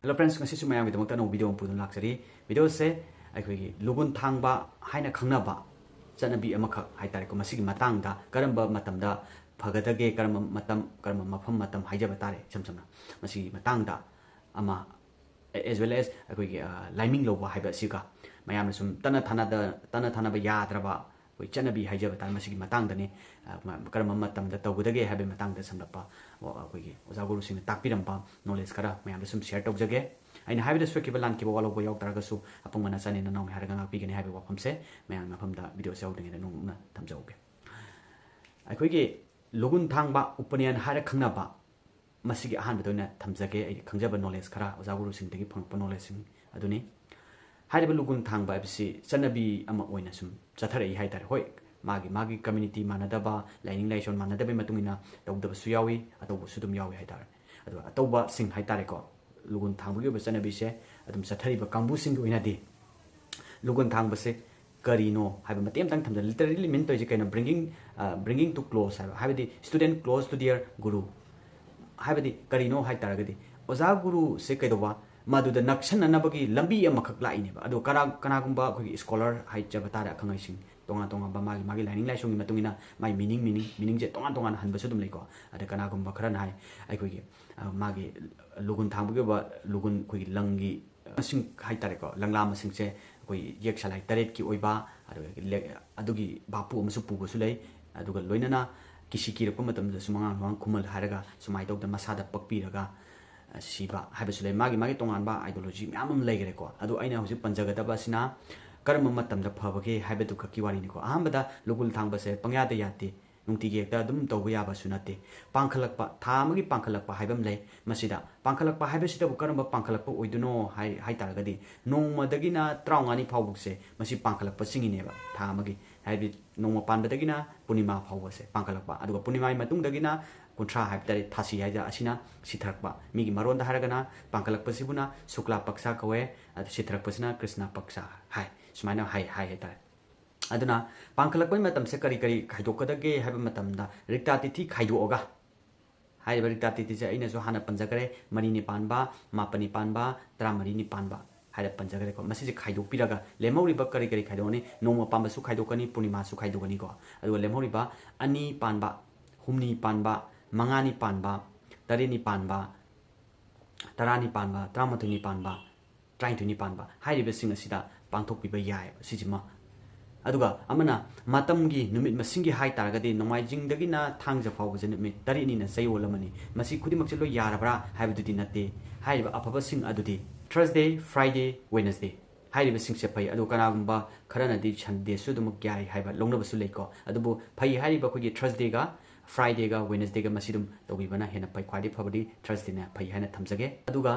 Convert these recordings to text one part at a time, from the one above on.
Hello friends, ngasi su mayam gidamok tano video pudun laksari. Video se akhoi lugun thangba haina khangnaba chanabi amakha haitare ko masigi matangda karamba matamda phagadage karamba mafam matam haijaba tare chamchamna masigi matangda ama as well as akhoi liming loba haiba siga mayam sum tana thana ba yadraba koi chanabi haijaba tare masigi matangda ne karamba matamda tawgudage habe matangda samlapa akhoi oja guru sing takpirampa knowledge kara mayam sum share tawjage aina haibida swekibal lan kiba walo boyok taragasu apung mana sani na nong haraga ngak pigani haibi wafam se mayang mafamda video se awdingi na nong na tamjauge akhoi ge lugun thangba upanian hara khangnaba masigi ahan badona tamjage ai khangjaba knowledge kara oja guru sing tagi phangpa knowledge sing aduni haiba lugun thangba bisi chanabi ama oina sum chathare hai tar hoi magi community manadaba lining laison manadaba matungina tawdaba su yawi atawbu su dum yawi hai tar adu atawba sing hai tare ko lugun thangbugi bachana bise adum sathari ba kambu sing oina di lugun thang base karino haiba matem tang thamda literally mean to je kaina bringing to close haiba di student close to their guru haiba di karino hai taragadi oja guru se kaidoba maduda nakshan anabagi lambi amakhak laine ba adu kana gumba khoi scholar hai jabatara khangai sing tonga ba magi lining lai songi matungina mai meaning je tonga hanba sudum leiko ada kana gumba khara nai ai khoi magi lugun thangbugi ba lugun khoi langi sing hai tare ko langlam sing se khoi yek salai taret ki oiba adugi bapu amsu pugo su lei aduga loinana kisi kirpa matam da sumanga wang kumal haraga sumai tok da masada pakpiraga siba haiba sule magi tongan ba ideology myamam leigre ko adu aina husi panjaga da basina karma matam da phabage haiba du khaki wari ni ko ahambada lugul thangba se pangya da yati nungti ge ta dum tawba ya ba sunate pangkhalakpa thamagi pangkhalakpa haibam lei masida pangkhalakpa haiba sida bu karamba pangkhalakpa oiduno hai taragadi nongma dagina traungani phawbuk se masi pangkhalakpa singine ba thamagi haibi nongma panba dagina punima phawba se pangkhalakpa aduga punima matung dagina kuntra haib tare thasi haija asina sithrakpa migi maron da haragana pangkhalakpa sibuna sukla paksa kawe adu sithrakpa sina krishna paksa hai sumaina hai tare aduna pangkhalakpa matam se kari khaidokadage haiba matamda rikta tithi khaidoga haiba rikta tithi se aina so hana panjagare mari ni panba mapani panba tra mari ni panba haida panjagare ko masi je khaidok piraga lemori ba kari khaidoni noma pamba su khaidokani punima su khaidokani ko adu lemori ba ani panba humni panba mangani panba tarini panba tarani panba tramathuni panba trainthuni panba hairiba sing asida pangthok piba yai sijima aduga amana matamgi numit masingi hai taragadi nomaijing dagina thangja fawbje numit tarini na sayolamani masi khudimak chelo yarabra haibududi nate haiba afaba sing adudi Thursday Friday Wednesday haiba sing se pai adu kana gumba kharana di Sunday su dum gyai haiba longnaba su leiko adubu pai haiba khogi Thursday ga Friday ga Wednesday ga masidum tawibana hena pai khwadi phabadi Thursday na pai hana thamjage aduga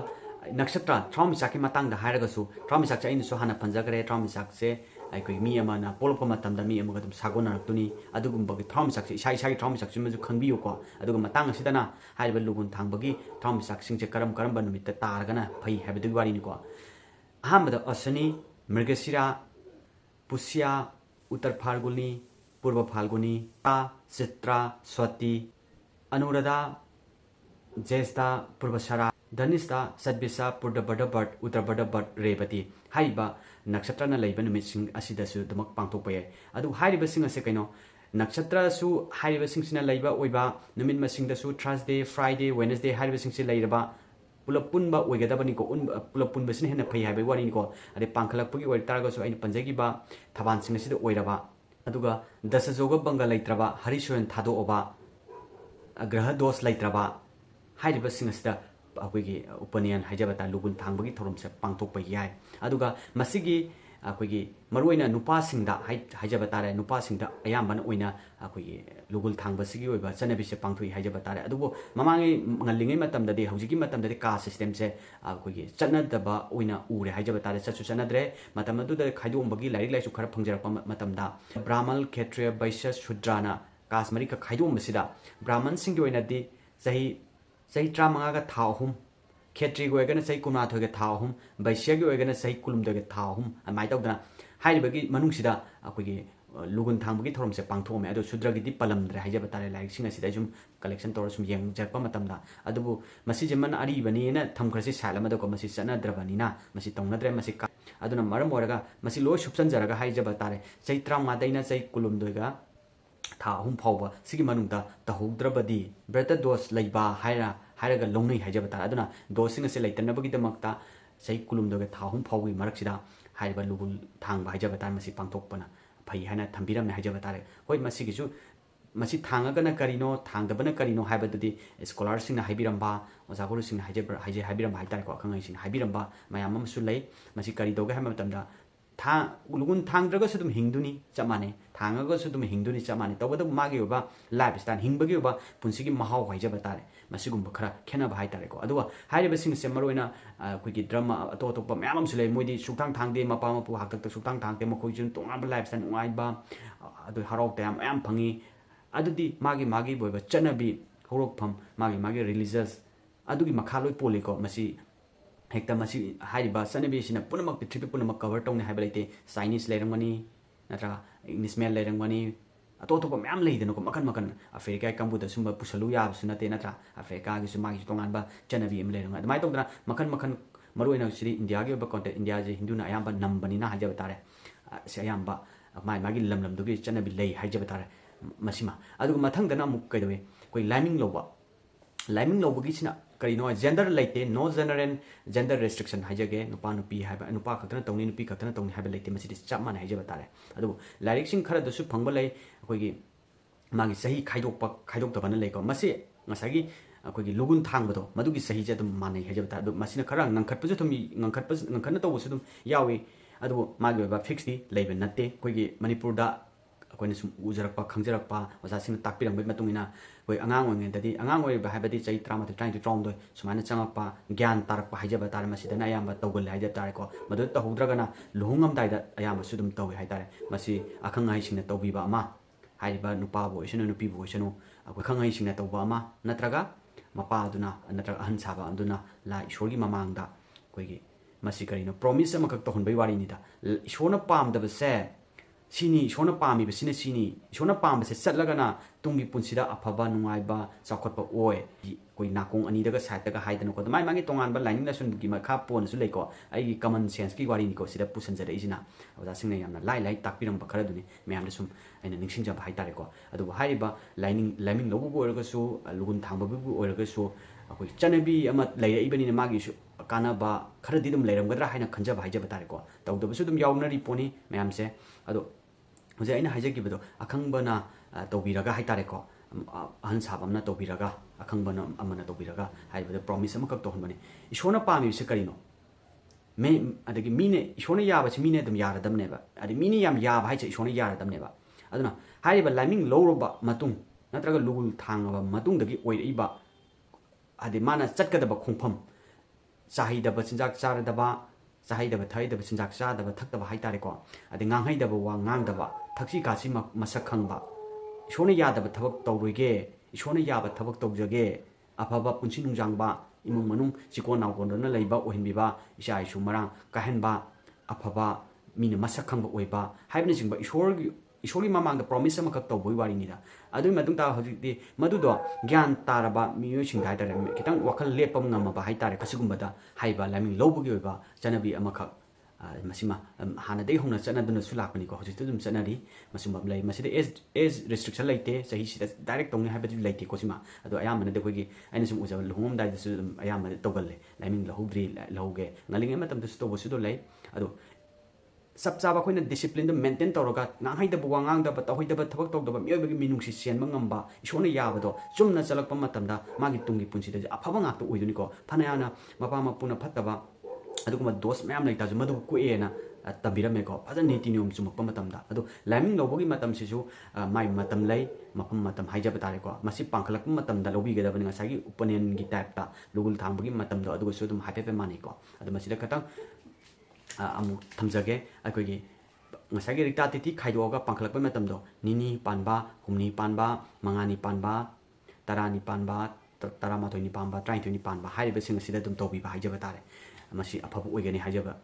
nakshatra traumisak ki matang da haraga su traumisak cha in so hana panjagare traumisak se ai koi mi amana polpa matam da mi amaga dum sagona tuni adugumba ki traumisak se isai traumisak su maju khangbiyo ko aduga matang asidana haiba lugun thangbagi traumisak sing je karam ba numit ta taragana pai haiba du wari ni ko ahambada asani mrgasira pusya uttar phalguni purva phalguni ta chitra swati anurada jesta purvashara Danista Sadbisa Purdabada Bart Uttabada Bart Rebati Haiba Nakshatra na laiba numit sing asida su damak pangthokpa yai adu haiba sing ase kaino nakshatra su haiba sing sina laiba oiba numit masing da su Thursday Friday Wednesday haiba sing se lairaba pulappunba oigadabani ko pulappunba sin hena phai haiba wari ni ko ade pangkhalakpagi oi taraga su aina panjagi ba thaban sing asida oiraba aduga dasajoga bangal laitraba harishwan thado oba graha dos laitraba haiba sing asida akoigi upanian haijabata lugun thangbagi thoromse pangthokpa yai aduga masigi akoigi maroina nupa singda haijabata re nupa singda ayambana oina akoigi lugul thangbasigi oiba chanabise pangthoi haijabata re adubo mamangi ngalingai matamda de haujigi matamda de ka system se akoigi chanadaba oina ure haijabata re chachu chanadre matamadu da khaidombagi lairik laisu khara phangjarapa matamda brahmal kshatriya vaishya shudrana kasmari ka khaidombasida brahman singi oina di sahi tramanga ga thahum khetri go egana sahi kuna thoge thahum baisya go egana sahi kulum doge thahum amai tawdana hairibagi manungsida akogi lugun thang bagi thorom se pangtho me ado sudra gi di palam dre haija batare like singa sida jum collection tor sum yeng jakpa matam da adu masi jeman ari bani na tham khrasi sala ma da ko masi chana drabani na masi tongna dre masi ka aduna maram oraga masi lo subsan jaraga haija batare chaitra ma daina chai kulum doiga tha hum phawba sigi manungda tahugdrabadi brata dos leiba hairaga longnai haija batare aduna dosinga se leitana bagi damakta chai kulum doga tha hum phawgi maraksida haiba lugul thang ba haija batare masi pangthokpana phai haina thambiram haija batare hoi masi gisu masi thangagana karino thangdabana karino haibadudi scholar sing haibiramba ozaguru sing haibiramba haitare ko khangai sing haibiramba mayam amsu lei masi kari doga hama tamda tha lugun thangdraga sudum hingduni chamane thangaga sudum hingduni chamane tawada magi oba lifestyle hingbagi oba punsigi mahau haija batare masi gumba khara khena ba haitare ko aduwa hairiba sing se maroina kuigi drama ato to pa mayam amsu lei moidi suktang thangde mapa mapu haktak suktang thangte makoi jun tonga ba lifestyle ungai ba adu harok te am phangi adudi magi boiba chanabi horokpham magi religious adugi makhaloi poliko masi hekta masi haiba chanabi sina punamak tripi punamak cover tawne haibalaite chinese lerangani natra english mel lerangani ato to myam leideno ko makan africa kambu da sumba pusalu ya sunate natra africa gi sumagi tongan ba chanabi em leranga admai tongdra makan maruina siri india gi ba content india je hinduna ayamba nambani na haja batare se ayamba magi lam dugi chanabi lei haja batare masima aduga mathang dana muk kaidowe koi liming loba gi sina kari no gender laite no gender restriction hajage nupa nupi haiba nupa khatana tongni nupi khatana tongni haiba laite masi chap man haija batare adu lyric sing khara dasu phangba lai koi gi magi sahi khaidok da bana leiko masi ngasagi koi gi lugun thang bado madugi sahi je dum manai haija batare adu masina khara ngangkhat paju thumi ngangkhatna to busu dum yawi adu magi ba fix di leibe natte koi gi manipur da akoina sum ujarakpa khangjarakpa oja sing takpirang bai matungina koi angang ong dadi angang oi ba habadi chai trama trying to trom do sumana changakpa gyan tarakpa haija ba tar masida na ayamba tawgal haija tar ko madu ta hugdragana luhungam dai da ayamba sudum tawi haitare masi akhang ai sing na tawbi ba ama haiba nupa bo isinu nupi bo isinu akoi khangai sing na tawba ama natraga mapa aduna natraga han saba anduna la ishorgi mamangda koi gi masi karino promise ama kak to honbai wari ni da ishona pam da se sini ishona pami ba sini ishona pam se chatlagana tungi punsida afaba nungai ba chakhotpa oi koi nakong ani daga side daga haidana ko mai mangi tongan ba lining lesson gi ma kha pon su leiko ai common sense ki wari ni ko sida pusan jare isina oda singna yamna lai takpiram ba khara duni me amna sum aina ningsing jaba haitare ko adu hai ba lining lobu bo orga su lugun thangba bu orga su akoi chanabi ama leira ibani na magi su kana ba khara di dum leiram gadra haina khanja ba haija batare ko tawda su dum yawnari poni me amse adu hoje aina haija gi bado akhang bana tawbiraga haitare ko ahan sabamna tawbiraga akhang bana amana tawbiraga haibada promise ama kak to honbani ishona pami se karino me adagi mine ishona yaba se mine dum yara dam neba adi mine yam yaba haicha ishona yara dam neba aduna haiba liming lowroba matung natraga lugul thangaba matung dagi oiriba adi mana chatkadaba khongpham sahidaba chinjak charadaba sahidaba thaidaba chinjak chadaba thakdaba haitare ko adi nganghaidaba wa ngangdaba thaksi kasi masak khangba ishona yadaba thabak tawruige ishona yaba thabak tawjage afaba punchi nungjangba imung manung chiko nawgondona leiba ohinbiba isha isu marang kahenba afaba mina masak khangba oiba haibna jingba ishori mamang da promise ama kak tawboi wari nida adu matung ta hojikti madudo gyan taraba miyo singdai tare kitang wakal lepam ngamaba haitare kasugumba da haiba laming lobugi oiba chanabi ama kak masima hana dei hona chana duna sulakani ko hojikti dum chanari masima lai masida age restriction laite sahi sida direct tongni haibadi laite ko sima adu ayamana de kogi aina sum uja luhum dai da su ayamana tawgalle laming lahudri lahuge ngaling ematam da su to bosu do lai adu sab chaba khoina discipline maintain toroga nganghai da buwangang da batahoi da thabak tok da miyoi bagi minungsi sienma ngamba ishona yabado chumna chalakpa matamda magi tungi punsi da afaba ngak to oiduni ko phanayana mapa mapuna phattaba aduguma dos mayam laita ju madu ku ena tabirame ko phaja niti niom chumakpa matamda adu laming lobogi matam sisu mai matam lai mapam matam haija batare ko masi pangkhalakpa matamda lobi ga da bani ngasagi upanen gi type ta lugul thambagi matamda adugo su dum hapepe mani ko adu masida katang amu thamjage akogi ngasagi rikta titi khaidoga pangkhalakpa matamdo nini panba humni panba mangani panba tarani panba taramathoi ni panba 32 ni panba haibe sing sida dum tobi ba haija batare masi afabu oigani haija ba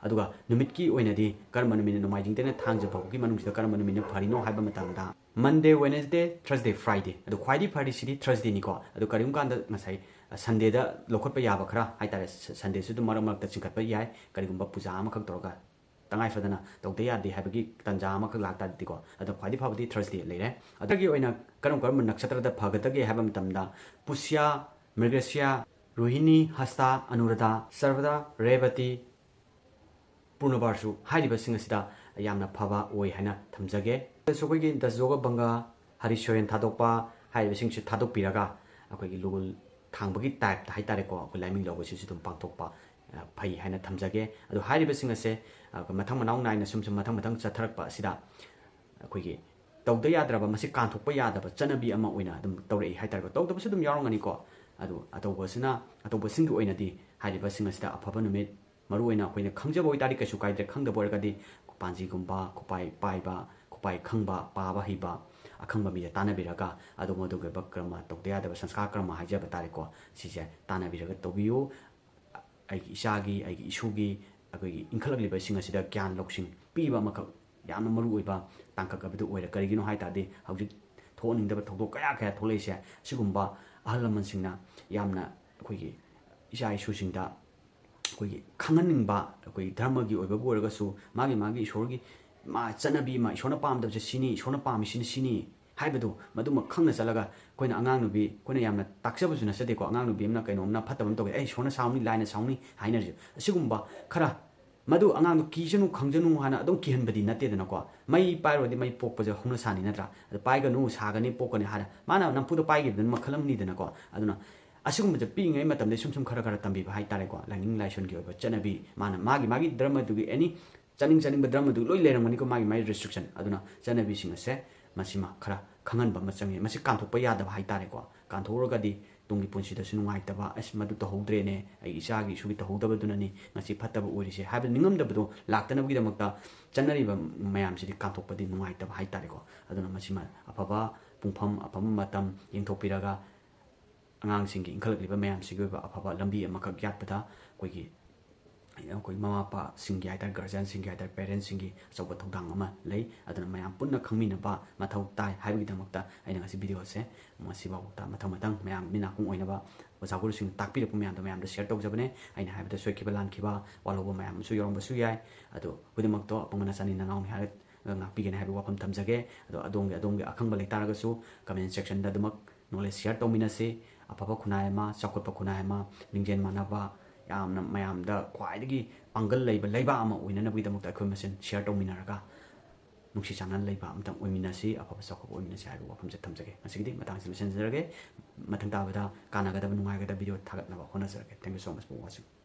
aduga numit ki oinadi karma numit nomaijing tena thangja phaw ki manung sida karma numit pharino haiba matangda Monday Wednesday Thursday Friday adu khwaidi phari sidi Thursday ni ko adu karim kanda ngasai Sunday da lokot pa yaba khara haitare Sunday su du marak marak ta chingkat pa yai karigumba puja ama khak toroga tangai fadana tawde yadi haibagi tanja ama khak lakta diko adu khwaidi phabadi Thursday leire adagi oina karam karam nakshatra da phagatagi haiba matamda Pusya Mrigasya Rohini Hasta Anuradha Sarvada Revati Purnabarsu hairiba singasida yamna phaba oi haina thamjage sokoigi dajoga banga Harishoyan thadokpa hairiba singsi thadokpiraga akoigi lugul thangbagi type ta haitare ko ko laiming logo si dum pangthokpa phai haina thamjage adu hairiba singase mathang manau naina sumsum mathang chatharakpa sida akoigi tawda yadraba masi kanthokpa yadaba chanabi ama oina dum tawrei haitare ko tawda su dum yarongani ko adu atawbasina atawbasingi oinadi hairiba singasida afaba numit maru oina koina khangjabo itari kasu kaidre khangda borgadi panji gumba kupai paiba kupai khangba paba hiba akhangba mi tana biraga adu modu ge bakrama tokdeya da sanskar krama haja batare ko sije tana biraga tobiyo ai isagi ai isugi agoi inkhalak liba singa sida gyan loksing piba makak yamna maru oiba tangkak abdu oira karigino haitade hawjik thoning da thokdo kaya kaya tholeise sigumba ahalaman singna yamna koigi isa isu singda koigi khanganing ba koi dharma gi oiba borga su magi ishorgi ma chanabi ma ishona pam da sini ishona pam sini haibadu maduma khangna chalaga koina angang nubi koina yamna taksabu suna sade ko angang nubi amna kaino amna phatabam to ei ishona sauni laina sauni haina ji asigumba khara madu angang kijanu khangjanu hana adum kihanbadi nate dana ko mai pairodi mai pokpa ja hungna sani natra paiga nu sagani pokani hana mana nampudo paigi den makhalam ni dana ko aduna asigumba ja pingai matamde sumsum khara tambi ba hai tare ko langing laison gi oba chanabi mana magi dharma dugi any chaning dharma du loi lerangani ko magi restriction aduna chanabi singase masima khara khangan ba machangi masi kanthokpa yadaba hai tare ko kanthoragadi tungi punsi da sunu ngai taba as madu to hodre ne ai isagi sugi to hodaba dunani ngasi phattaba orise haba ningam da bdo laktana bgi damakta chanari ba mayam sidi kanthokpa di ngai taba hai tare ko aduna masima afaba pungpham apam matam yengthopiraga angang singi inkhalak liba mayam sigi ba afaba lambi amakak yatpada koigi koi mama pa singi aitar guardian singi aitar parents singi choba thodang ama lei aduna mayam punna khangmina ba mathau tai haibagi damakta aina ngasi video se masi ba ta matang mayam mina kung oina ba wajaguru sing takpi pu mayam da mayam da share tok jabane aina haibada soikiba lankhiba walobo mayam su yorong ba su yai adu hudimakto pangana sani nanau mi haret ngakpi gen haibu wafam thamjage adu adongge akhangba leitaraga su comment section da dumak knowledge share tomina se apapa khunai ma chakotpa khunai ma ningjen manaba yamna mayam da khwaidagi pangal leiba ama oinana bui damakta akhoi masen share tominaraga nungsi channel leiba amtang oiminasi afaba sakop oiminasi haibu wafam thamjage masigidi matang sim senjage mathang tabada kanagada nungai gada video thagatna ba honasarage thank you so much for watching